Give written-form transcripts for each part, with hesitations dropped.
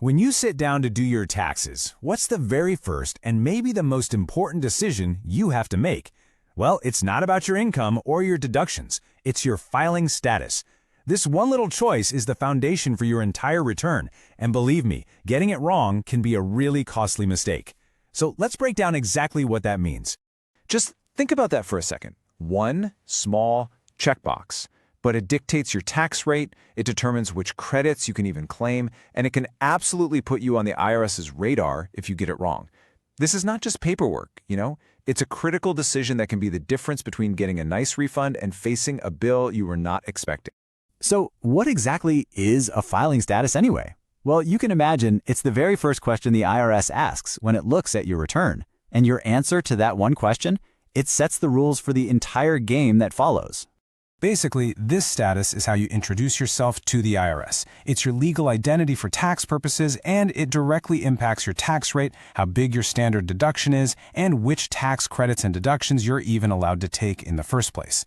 When you sit down to do your taxes, what's the very first and maybe the most important decision you have to make? Well, it's not about your income or your deductions. It's your filing status. This one little choice is the foundation for your entire return, and believe me, getting it wrong can be a really costly mistake. So let's break down exactly what that means. Just think about that for a second. One small checkbox, but it dictates your tax rate, it determines which credits you can even claim, and it can absolutely put you on the IRS's radar if you get it wrong. This is not just paperwork, It's a critical decision that can be the difference between getting a nice refund and facing a bill you were not expecting. So what exactly is a filing status anyway? Well, you can imagine it's the very first question the IRS asks when it looks at your return. And your answer to that one question, it sets the rules for the entire game that follows. Basically, this status is how you introduce yourself to the IRS. It's your legal identity for tax purposes, and it directly impacts your tax rate, how big your standard deduction is, and which tax credits and deductions you're even allowed to take in the first place.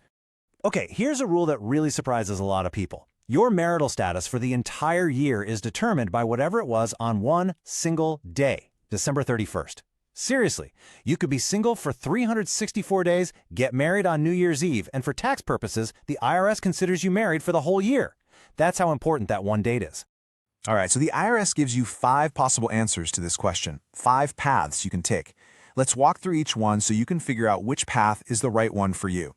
Okay, here's a rule that really surprises a lot of people. Your marital status for the entire year is determined by whatever it was on one single day, December 31st. Seriously, you could be single for 364 days, get married on New Year's Eve, and for tax purposes, the IRS considers you married for the whole year. That's how important that one date is. All right, so the IRS gives you 5 possible answers to this question, 5 paths you can take. Let's walk through each one so you can figure out which path is the right one for you.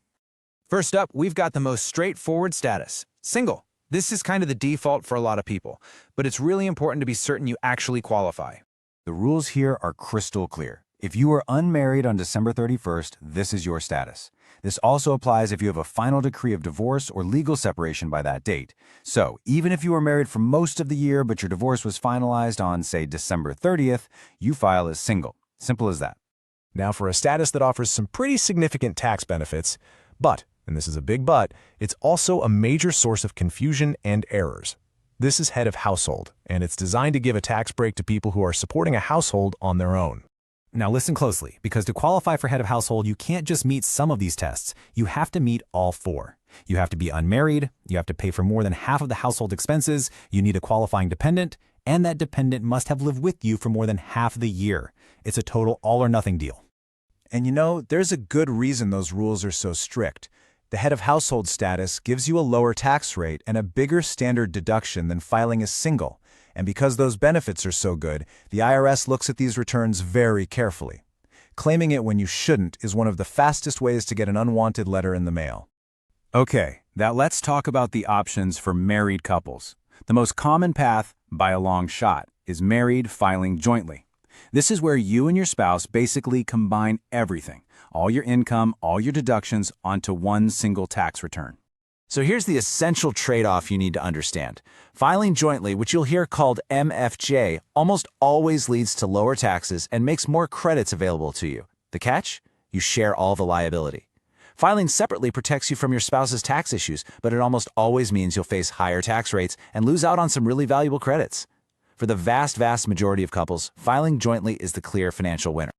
First up, we've got the most straightforward status, single. This is kind of the default for a lot of people, but it's really important to be certain you actually qualify. The rules here are crystal clear. If you are unmarried on December 31st, this is your status. This also applies if you have a final decree of divorce or legal separation by that date. So, even if you were married for most of the year but your divorce was finalized on, say, December 30th, you file as single. Simple as that. Now for a status that offers some pretty significant tax benefits, but, and this is a big but, it's also a major source of confusion and errors. This is head of household, and it's designed to give a tax break to people who are supporting a household on their own. Now listen closely, because to qualify for head of household, you can't just meet some of these tests. You have to meet all 4. You have to be unmarried, you have to pay for more than half of the household expenses, you need a qualifying dependent, and that dependent must have lived with you for more than half the year. It's a total all-or-nothing deal. And there's a good reason those rules are so strict. The head of household status gives you a lower tax rate and a bigger standard deduction than filing as single. And because those benefits are so good, the IRS looks at these returns very carefully. Claiming it when you shouldn't is one of the fastest ways to get an unwanted letter in the mail. Okay, now let's talk about the options for married couples. The most common path, by a long shot, is married filing jointly. This is where you and your spouse basically combine everything, all your income, all your deductions, onto one single tax return. So here's the essential trade-off you need to understand. Filing jointly, which you'll hear called MFJ, almost always leads to lower taxes and makes more credits available to you. The catch? You share all the liability. Filing separately protects you from your spouse's tax issues, but it almost always means you'll face higher tax rates and lose out on some really valuable credits. For the vast majority of couples, filing jointly is the clear financial winner.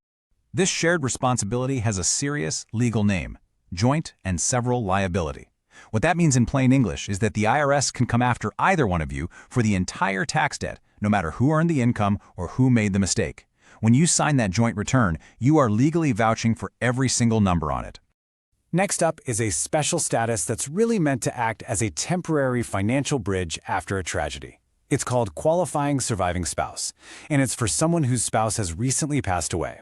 This shared responsibility has a serious legal name, joint and several liability. What that means in plain English is that the IRS can come after either one of you for the entire tax debt, no matter who earned the income or who made the mistake. When you sign that joint return, you are legally vouching for every single number on it. Next up is a special status that's really meant to act as a temporary financial bridge after a tragedy. It's called qualifying surviving spouse, and it's for someone whose spouse has recently passed away.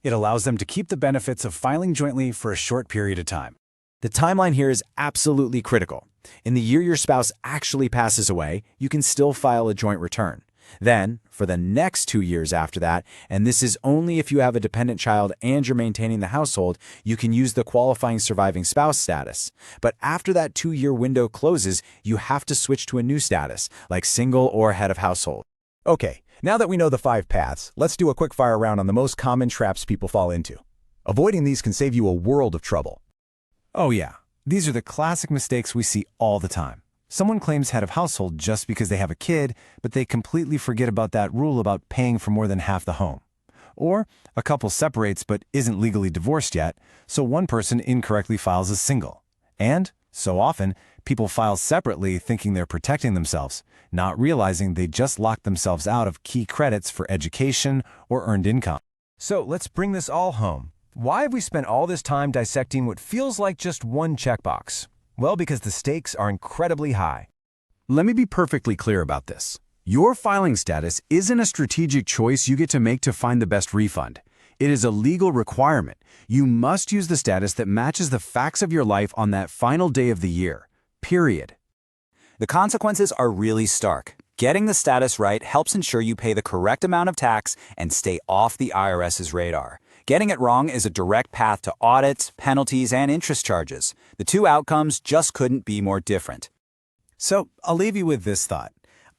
It allows them to keep the benefits of filing jointly for a short period of time. The timeline here is absolutely critical. In the year your spouse actually passes away, you can still file a joint return. Then, for the next 2 years after that, and this is only if you have a dependent child and you're maintaining the household, you can use the qualifying surviving spouse status. But after that 2-year window closes, you have to switch to a new status, like single or head of household. Okay, now that we know the 5 paths, let's do a quick fire round on the most common traps people fall into. Avoiding these can save you a world of trouble. Oh yeah, these are the classic mistakes we see all the time. Someone claims head of household just because they have a kid, but they completely forget about that rule about paying for more than half the home. Or a couple separates but isn't legally divorced yet, so one person incorrectly files as single. And, so often, People file separately thinking they're protecting themselves, not realizing they just locked themselves out of key credits for education or earned income. So let's bring this all home. Why have we spent all this time dissecting what feels like just one checkbox? Well, because the stakes are incredibly high. Let me be perfectly clear about this. Your filing status isn't a strategic choice you get to make to find the best refund. It is a legal requirement. You must use the status that matches the facts of your life on that final day of the year. Period. The consequences are really stark. Getting the status right helps ensure you pay the correct amount of tax and stay off the IRS's radar. Getting it wrong is a direct path to audits, penalties, and interest charges. The two outcomes just couldn't be more different. So I'll leave you with this thought.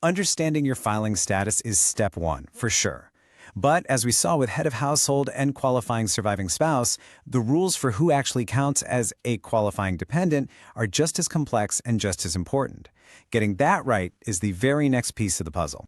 Understanding your filing status is step one, for sure. But as we saw with head of household and qualifying surviving spouse, the rules for who actually counts as a qualifying dependent are just as complex and just as important. Getting that right is the very next piece of the puzzle.